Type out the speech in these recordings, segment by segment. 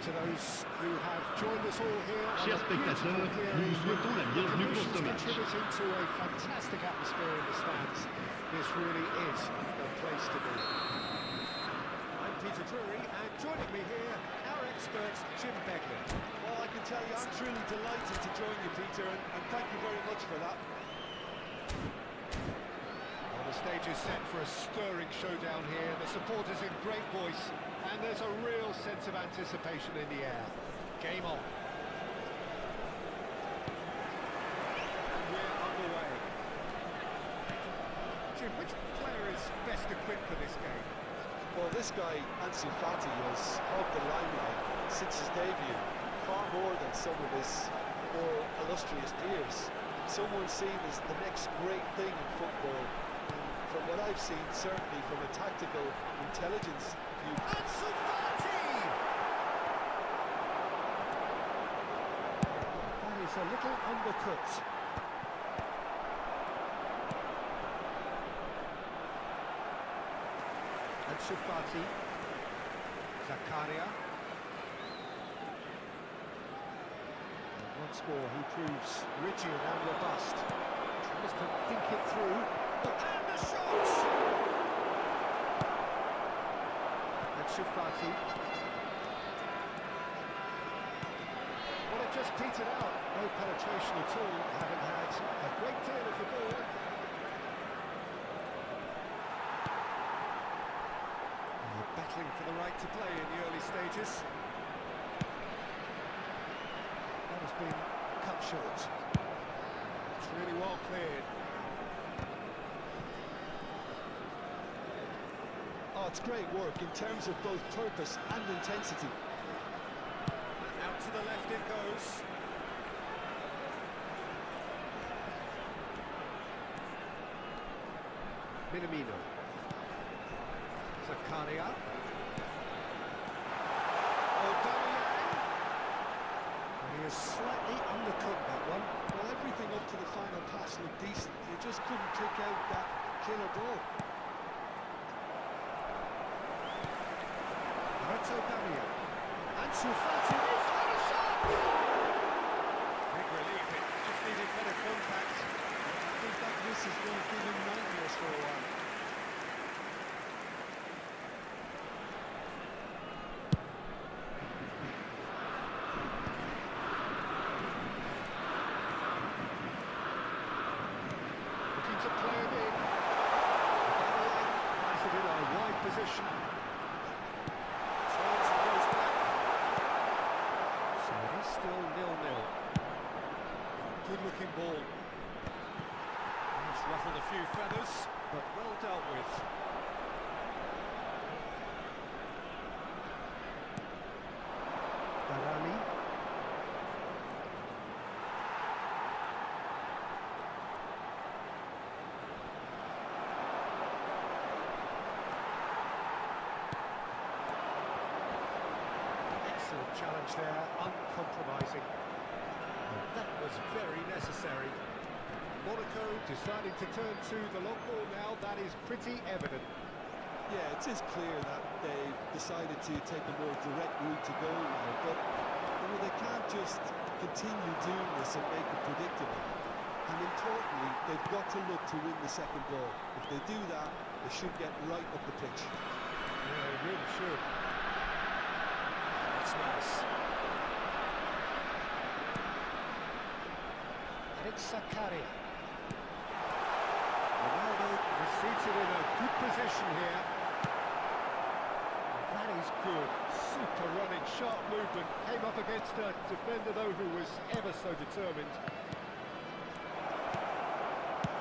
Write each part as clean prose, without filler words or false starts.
to those who have joined us all here. Chers spectateurs, nous vous souhaitons la bienvenue pour ce match. Contributing to a fantastic atmosphere in the stands. This really is the place to be. I'm Peter Drury, and joining me here, our expert, Jim Beglin. Well, I can tell you, I'm truly delighted to join you, Peter, and thank you very much for that. Well, the stage is set for a stirring showdown here. The supporters in great voice, and there's a real sense of anticipation in the air. Game on. And we're underway. Jim, which player is best equipped for this game? Well, this guy, Ansu Fati, has hogged the limelight since his debut, far more than some of his more illustrious peers. Someone seen as the next great thing in football, and from what I've seen, certainly from a tactical intelligence view. Ansu Fati! That is a little undercooked. Ansu Fati, Zakaria. And once more he proves rigid and robust. Tries to think it through. And the shot! Ansu Fati. Well, it just petered out. No penetration at all. Haven't had a great deal of the ball. Battling for the right to play in the early stages. That has been cut short. It's really well cleared. Oh, it's great work in terms of both purpose and intensity. Out to the left it goes. Minamino. Zakaria. He has slightly undercooked that one. Well, everything up to the final pass looked decent. You just couldn't kick out that killer ball. That's Aubameyang. Ansu Fati is for the shot! Big relief, it just needed better contact. I think that miss is going to give him nightmares for a while. To play him in. Has it in a wide position. Turns and goes back. So it is still 0-0. Good looking ball. It's ruffled a few feathers, but well dealt with. Darami. Challenge there, uncompromising. And that was very necessary. Monaco deciding to turn to the long ball now, that is pretty evident. Yeah, it is clear that they've decided to take a more direct route to goal now, but they can't just continue doing this and make it predictable. And importantly, they've got to look to win the second ball. If they do that, they should get right up the pitch. Yeah, they really should. That's nice. And it's Zakaria. Ronaldo receives it in a good position here. And that is good. Super running, sharp movement. Came up against a defender, though, who was ever so determined.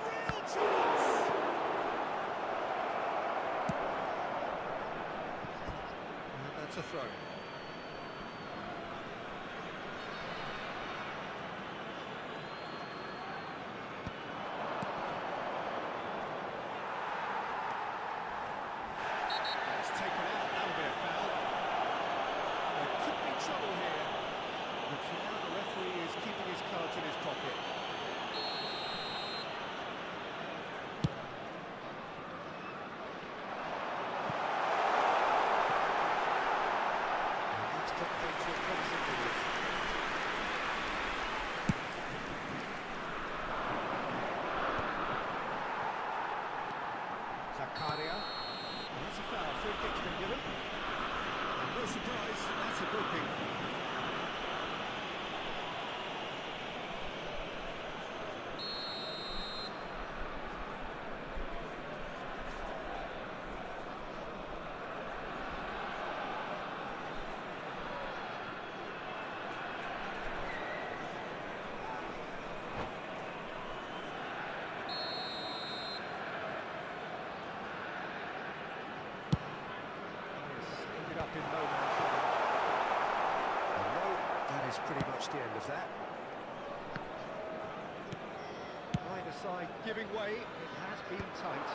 Real chance! And that's a throw. Cardia. That's a foul. Free kick's been given. And no surprise, that's a booking. Up in no man's land. And no, that is pretty much the end of that. Either side giving way, it has been tight.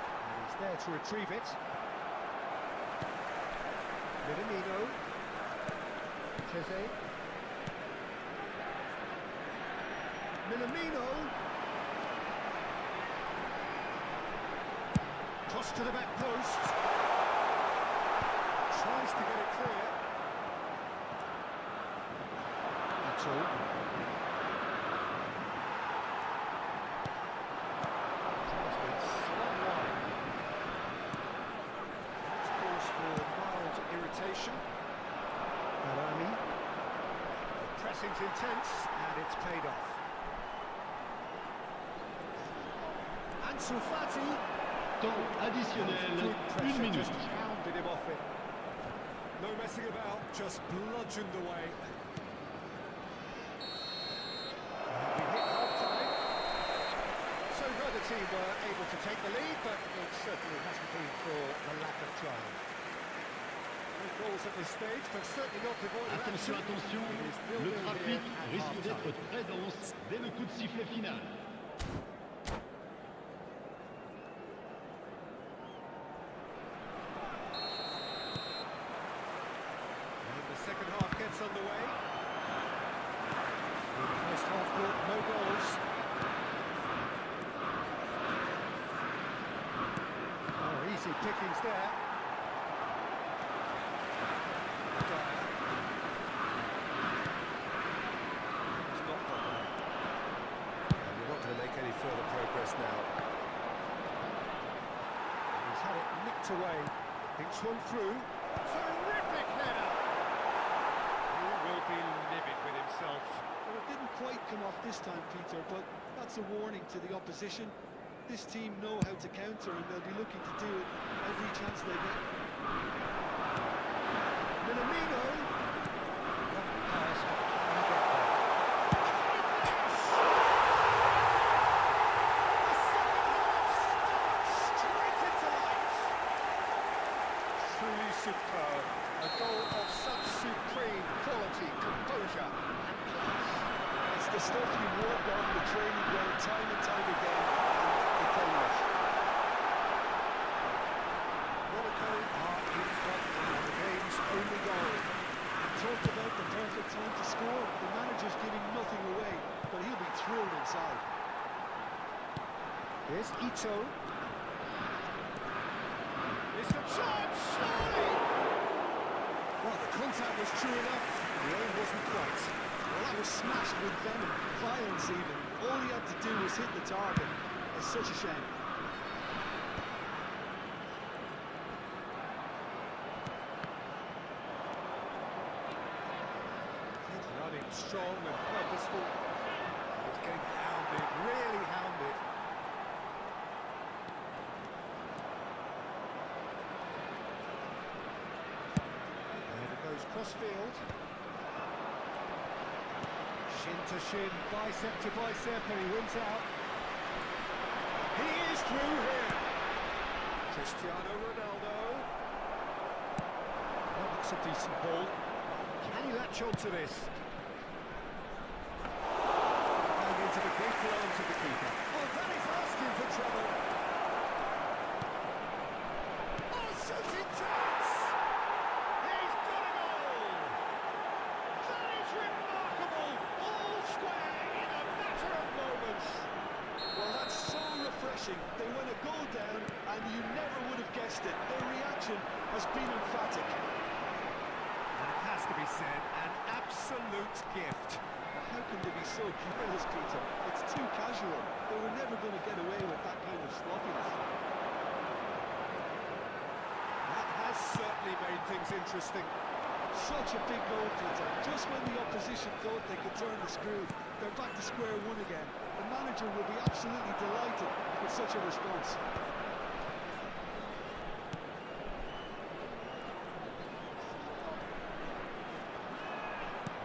And he's there to retrieve it. Minamino. Teze. Minamino. Cross to the back post. Tries to get it clear. That's all. Has been slung wide. That's cause for mild irritation. Barami. The pressing's intense and it's paid off. Ansu Fati. Temps additionnel, Good 1 pressure, minute. just pounded him off it. No messing about, just bludgeoned away. We hit half-time. So neither team were able to take the lead, but it certainly hasn't been for the lack of trying. No goals at this stage, but certainly not devoid of Attention, action. attention, It is le 0-0 trafic here at risque d'être half-time. très dense dès le coup de sifflet final. Second half gets underway. The first half brought no goals. Oh, easy pickings there. Dyer. He's not got there. And we're not going to make any further progress now. He's had it nicked away. It's swung through. Terrific header! Will be livid with himself. Well, it didn't quite come off this time, Peter, but that's a warning to the opposition. This team know how to counter, and they'll be looking to do it every chance they get. Minamino. Doesn't pass, but can he get there? Straight into life. Truly superb. A goal of such supreme quality, composure and class. It's the stuff you work on the training ground time and time again, and it came off. Monaco are in front now, the game's only goal. Talk about the perfect time to score. The manager's giving nothing away, but he'll be thrilled inside. Here's Ito. It's a chance, surely! Well, the contact was true enough, the aim wasn't quite. Well, that was smashed with venom, violence even. All he had to do was hit the target. It's such a shame. He's running strong and purposeful. He's getting hounded, really hounded. And it goes cross-field. Shin to shin, bicep to bicep, and he wins out. He is through here. Cristiano Ronaldo. That looks a decent ball. Can he latch on to this? And into the grateful arms of the keeper. Oh, that is asking for trouble. Oh, shooting chance! He's got a goal! That is remarkable! All square in a matter of moments. Well, that's so refreshing. They went a goal down, and you never would have guessed it. Their reaction has been emphatic. And it has to be said, an absolute gift. How can they be so careless, Peter? It's too casual. They were never going to get away with that kind of sloppiness. certainly made things interesting. Such a big goal to attack. Just when the opposition thought they could turn the screw, they're back to square one again. The manager will be absolutely delighted with such a response.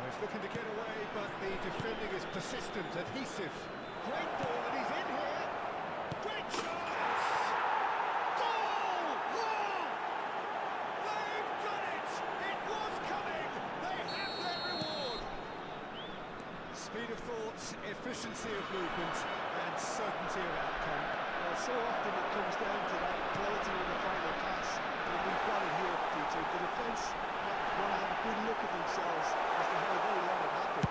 He's looking to get away, but the defending is persistent, adhesive. Great ball, and he's in here. Great chance! Goal! Goal! They've done it! It was coming! They have their reward! Speed of thought, efficiency of movement, and certainty of outcome. Well, so often it comes down to that quality in the final pass, and we've got it here, Peter. The defence want to have a good look at themselves as to how they let it happen.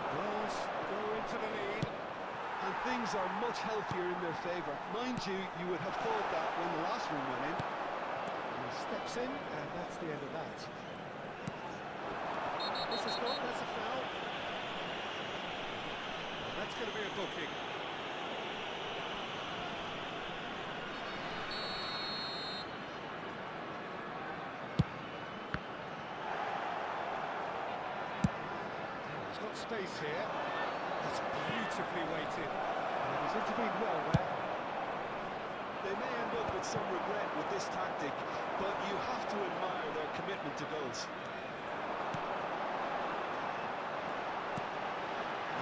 Wolves go into the lead. And things are much healthier in their favour. Mind you, you would have thought that when the last one went in. He steps in, and that's the end of that. This is not, that's a foul. And that's going to be a booking. He's got space here. That's beautifully weighted. And he's intervened well there. They may end up with some regret with this tactic, but you have to admire their commitment to goals.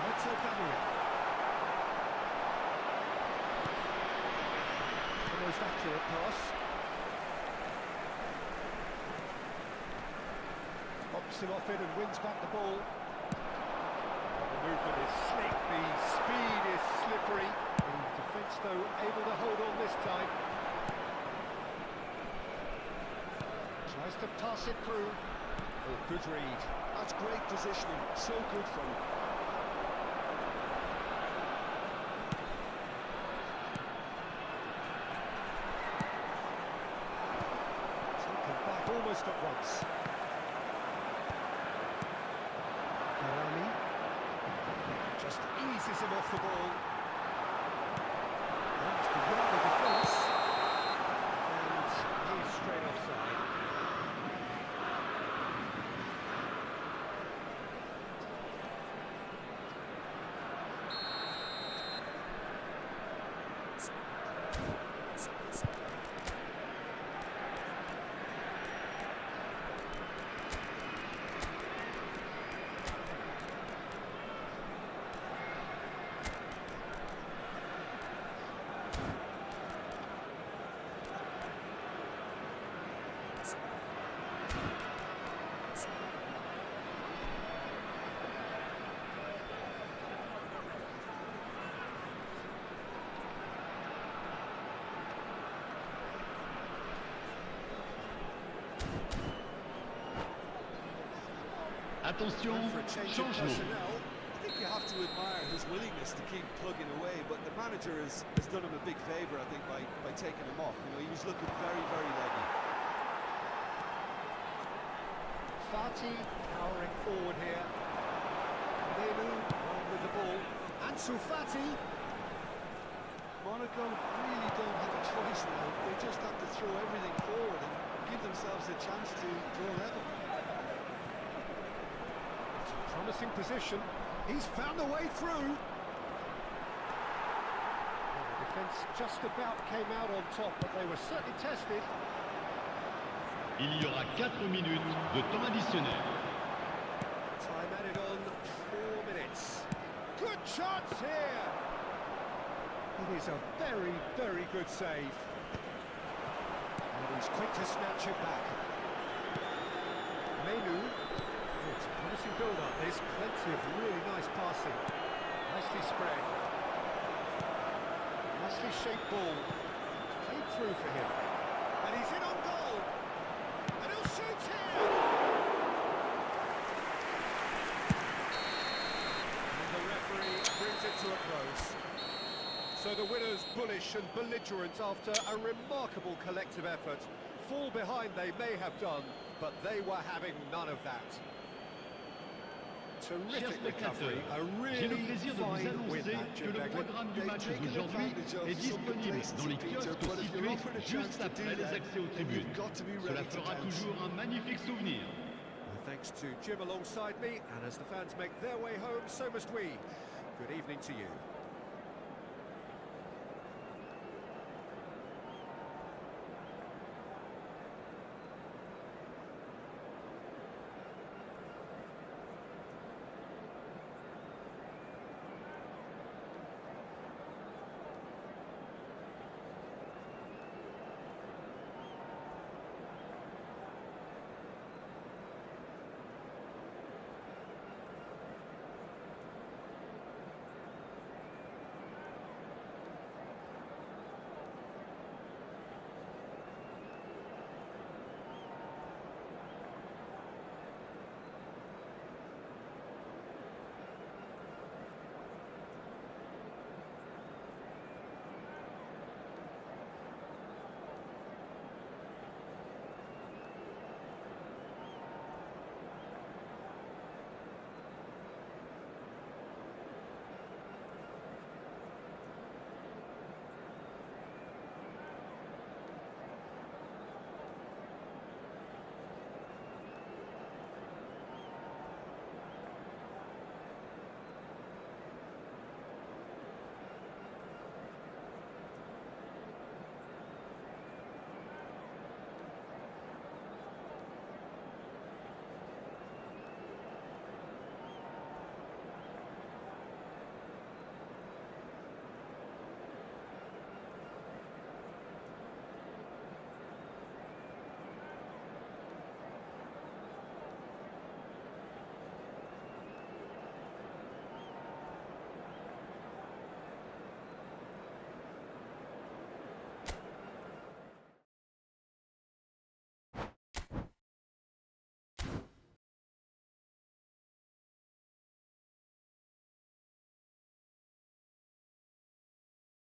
Let's open it. The most accurate pass. Pops him off it and wins back the ball. The movement is slick, the speed is slippery. The defence, though, able to hold on this time. Tries to pass it through. Oh, good read. That's great positioning, so good from him. Taken back almost at once. Karami just eases him off the ball. That's beyond the defence. And he's straight offside. Attention, changement. I think you have to admire his willingness to keep plugging away, but the manager has done him a big favour, I think, by taking him off. You know, he was looking very, very leggy. Fati powering forward here. Menu on with the ball. Ansu Fati. Monaco really don't have a choice now. They just have to throw everything forward and give themselves a chance to draw level. It's a promising position. He's found a way through. Well, the defence just about came out on top, but they were certainly tested. Il y aura 4 minutes de temps additionnel. Time added on 4 minutes. Good chance here. It is a very, very good save. And he's quick to snatch it back. Menu. Oh, it's a promising build-up. There's plenty of really nice passing. Nicely spread. Nicely shaped ball. It's played through for him. And he's in on goal. And he'll shoot here. And the referee brings it to a close. So the winners bullish and belligerent after a remarkable collective effort. Fall behind they may have done, but they were having none of that. Chers Terrific recovery, spectateurs, a j'ai le really plaisir de vous fine win annoncer that, que Jim le Begley. programme du They've match taken d'aujourd'hui advantage of est some disponible complacency, dans les Peter, kiosques but if you're situés offered a chance juste to do après les that, accès aux then tribunes. you've got to be Cela ready to fera pounce. toujours un magnifique souvenir. Well, thanks to Jim alongside me, and as the fans make their way home, so must we. Good evening to you.